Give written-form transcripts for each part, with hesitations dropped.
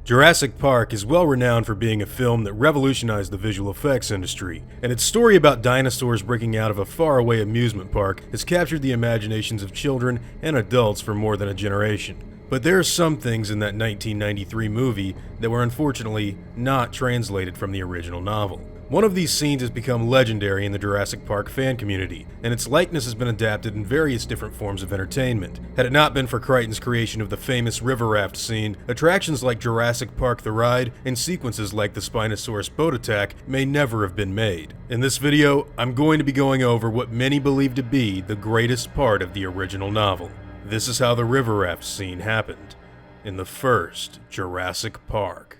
Jurassic Park is well renowned for being a film that revolutionized the visual effects industry, and its story about dinosaurs breaking out of a faraway amusement park has captured the imaginations of children and adults for more than a generation. But there are some things in that 1993 movie that were unfortunately not translated from the original novel. One of these scenes has become legendary in the Jurassic Park fan community, and its likeness has been adapted in various different forms of entertainment. Had it not been for Crichton's creation of the famous River Raft scene, attractions like Jurassic Park the Ride and sequences like the Spinosaurus boat attack may never have been made. In this video, I'm going to be going over what many believe to be the greatest part of the original novel. This is how the River Raft scene happened in the first Jurassic Park.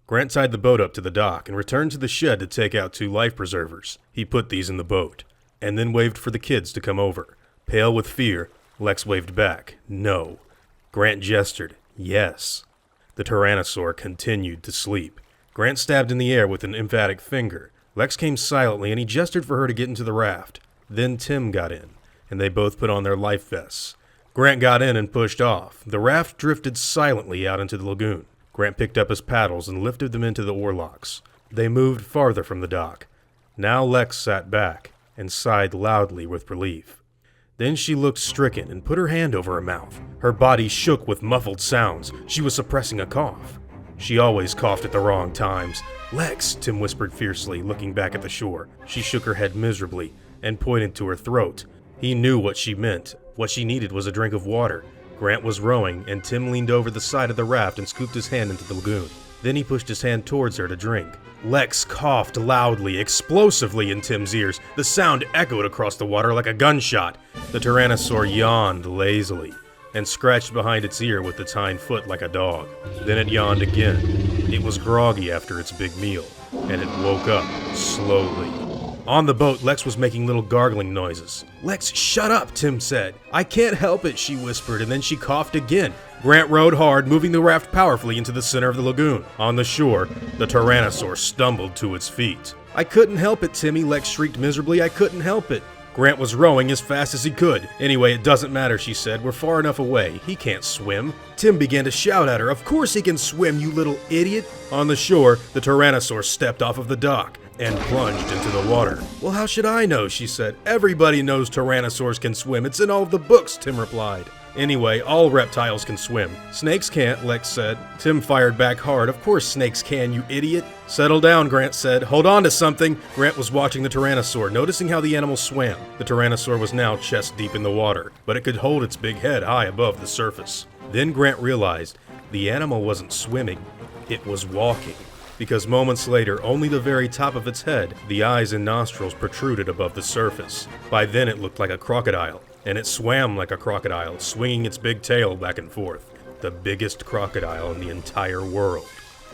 Grant tied the boat up to the dock and returned to the shed to take out 2 life preservers. He put these in the boat, and then waved for the kids to come over. Pale with fear, Lex waved back, no. Grant gestured, yes. The Tyrannosaur continued to sleep. Grant stabbed in the air with an emphatic finger. Lex came silently and he gestured for her to get into the raft. Then Tim got in, and they both put on their life vests. Grant got in and pushed off. The raft drifted silently out into the lagoon. Grant picked up his paddles and lifted them into the oarlocks. They moved farther from the dock. Now Lex sat back and sighed loudly with relief. Then she looked stricken and put her hand over her mouth. Her body shook with muffled sounds. She was suppressing a cough. She always coughed at the wrong times. "Lex," Tim whispered fiercely, looking back at the shore. She shook her head miserably and pointed to her throat. He knew what she meant. What she needed was a drink of water. Grant was rowing, and Tim leaned over the side of the raft and scooped his hand into the lagoon. Then he pushed his hand towards her to drink. Lex coughed loudly, explosively in Tim's ears. The sound echoed across the water like a gunshot. The Tyrannosaur yawned lazily and scratched behind its ear with its hind foot like a dog. Then it yawned again. It was groggy after its big meal, and it woke up slowly. On the boat, Lex was making little gargling noises. "Lex, shut up," Tim said. "I can't help it," she whispered, and then she coughed again. Grant rowed hard, moving the raft powerfully into the center of the lagoon. On the shore, the Tyrannosaur stumbled to its feet. "I couldn't help it, Timmy," Lex shrieked miserably. "I couldn't help it." Grant was rowing as fast as he could. "Anyway, it doesn't matter," she said. "We're far enough away. He can't swim." Tim began to shout at her. "Of course he can swim, you little idiot." On the shore, the Tyrannosaur stepped off of the dock and plunged into the water. "Well, how should I know?" she said. "Everybody knows Tyrannosaurs can swim. It's in all of the books," Tim replied. "Anyway, all reptiles can swim. Snakes can't," Lex said. Tim fired back hard. "Of course snakes can, you idiot." "Settle down," Grant said. "Hold on to something." Grant was watching the Tyrannosaur, noticing how the animal swam. The Tyrannosaur was now chest deep in the water, but it could hold its big head high above the surface. Then Grant realized the animal wasn't swimming, it was walking. Because moments later, only the very top of its head, the eyes and nostrils protruded above the surface. By then it looked like a crocodile, and it swam like a crocodile, swinging its big tail back and forth. The biggest crocodile in the entire world.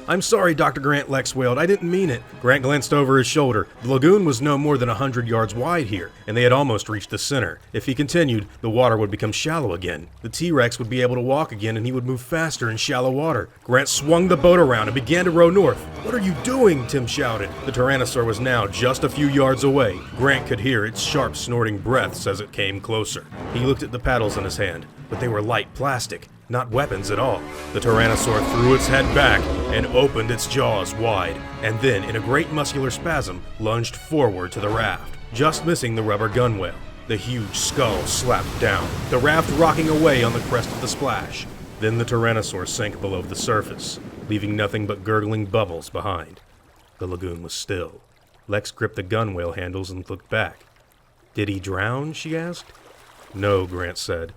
"I'm sorry, Dr. Grant," Lex wailed. "I didn't mean it." Grant glanced over his shoulder. The lagoon was no more than 100 yards wide here, and they had almost reached the center. If he continued, the water would become shallow again. The T-Rex would be able to walk again, and he would move faster in shallow water. Grant swung the boat around and began to row north. "What are you doing?" Tim shouted. The Tyrannosaur was now just a few yards away. Grant could hear its sharp, snorting breaths as it came closer. He looked at the paddles in his hand, but they were light plastic. Not weapons at all. The Tyrannosaur threw its head back and opened its jaws wide, and then, in a great muscular spasm, lunged forward to the raft, just missing the rubber gunwale. The huge skull slapped down, the raft rocking away on the crest of the splash. Then the Tyrannosaur sank below the surface, leaving nothing but gurgling bubbles behind. The lagoon was still. Lex gripped the gunwale handles and looked back. "Did he drown?" she asked. "No," Grant said.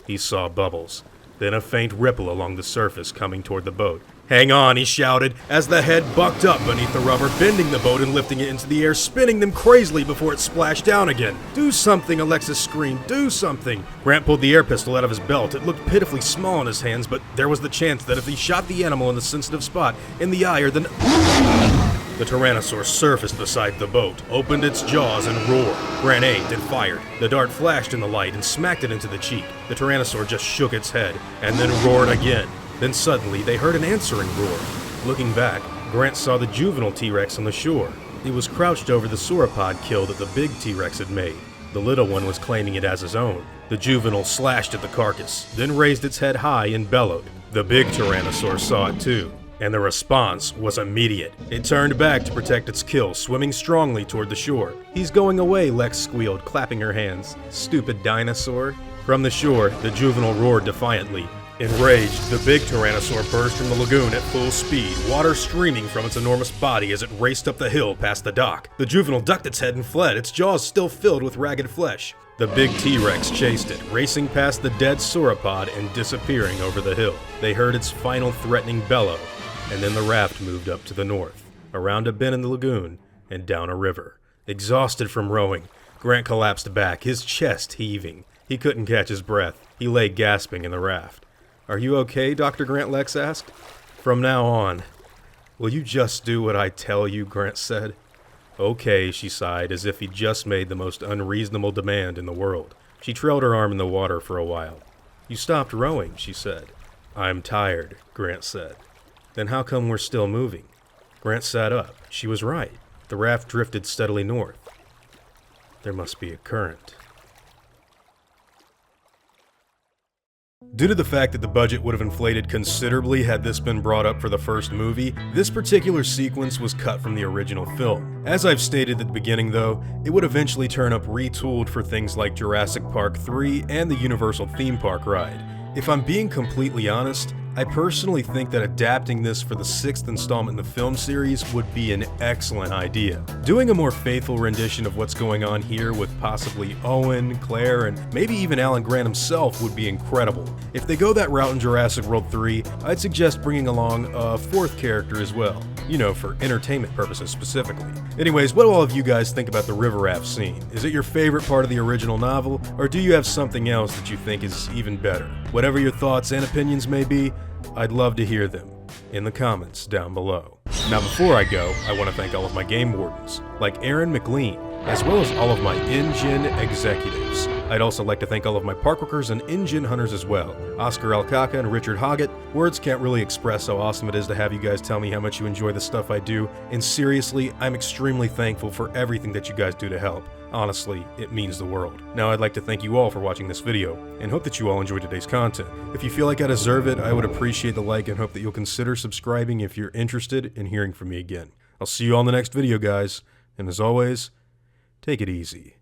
He saw bubbles. Then a faint ripple along the surface coming toward the boat. "Hang on," he shouted, as the head bucked up beneath the rubber, bending the boat and lifting it into the air, spinning them crazily before it splashed down again. "Do something," Alexis screamed. "Do something." Grant pulled the air pistol out of his belt. It looked pitifully small in his hands, but there was the chance that if he shot the animal in the sensitive spot, in the eye or the... The Tyrannosaur surfaced beside the boat, opened its jaws and roared. Grant aimed and fired. The dart flashed in the light and smacked it into the cheek. The Tyrannosaur just shook its head, and then roared again. Then suddenly, they heard an answering roar. Looking back, Grant saw the juvenile T-Rex on the shore. It was crouched over the sauropod kill that the big T-Rex had made. The little one was claiming it as his own. The juvenile slashed at the carcass, then raised its head high and bellowed. The big Tyrannosaur saw it too, and the response was immediate. It turned back to protect its kill, swimming strongly toward the shore. "He's going away," Lex squealed, clapping her hands. "Stupid dinosaur." From the shore, the juvenile roared defiantly. Enraged, the big Tyrannosaur burst from the lagoon at full speed, water streaming from its enormous body as it raced up the hill past the dock. The juvenile ducked its head and fled, its jaws still filled with ragged flesh. The big T-Rex chased it, racing past the dead sauropod and disappearing over the hill. They heard its final threatening bellow, and then the raft moved up to the north, around a bend in the lagoon, and down a river. Exhausted from rowing, Grant collapsed back, his chest heaving. He couldn't catch his breath. He lay gasping in the raft. "Are you okay, Dr. Grant?" Lex asked. "From now on, will you just do what I tell you?" Grant said. "Okay," she sighed, as if he'd just made the most unreasonable demand in the world. She trailed her arm in the water for a while. "You stopped rowing," she said. "I'm tired," Grant said. "Then how come we're still moving?" Grant sat up. She was right. The raft drifted steadily north. There must be a current. Due to the fact that the budget would have inflated considerably had this been brought up for the first movie, this particular sequence was cut from the original film. As I've stated at the beginning though, it would eventually turn up retooled for things like Jurassic Park 3 and the Universal theme park ride. If I'm being completely honest, I personally think that adapting this for the 6th installment in the film series would be an excellent idea. Doing a more faithful rendition of what's going on here with possibly Owen, Claire, and maybe even Alan Grant himself would be incredible. If they go that route in Jurassic World 3, I'd suggest bringing along a 4th character as well. You know, for entertainment purposes specifically. Anyways, what do all of you guys think about the River Raft scene? Is it your favorite part of the original novel, or do you have something else that you think is even better? Whatever your thoughts and opinions may be, I'd love to hear them in the comments down below. Now before I go, I want to thank all of my game wardens, like Aaron McLean, as well as all of my InGen executives. I'd also like to thank all of my park workers and InGen hunters as well, Oscar Alcaca and Richard Hoggett. Words can't really express how awesome it is to have you guys tell me how much you enjoy the stuff I do, and seriously, I'm extremely thankful for everything that you guys do to help. Honestly, it means the world. Now I'd like to thank you all for watching this video, and hope that you all enjoyed today's content. If you feel like I deserve it, I would appreciate the like and hope that you'll consider subscribing if you're interested in hearing from me again. I'll see you all in the next video, guys, and as always, take it easy.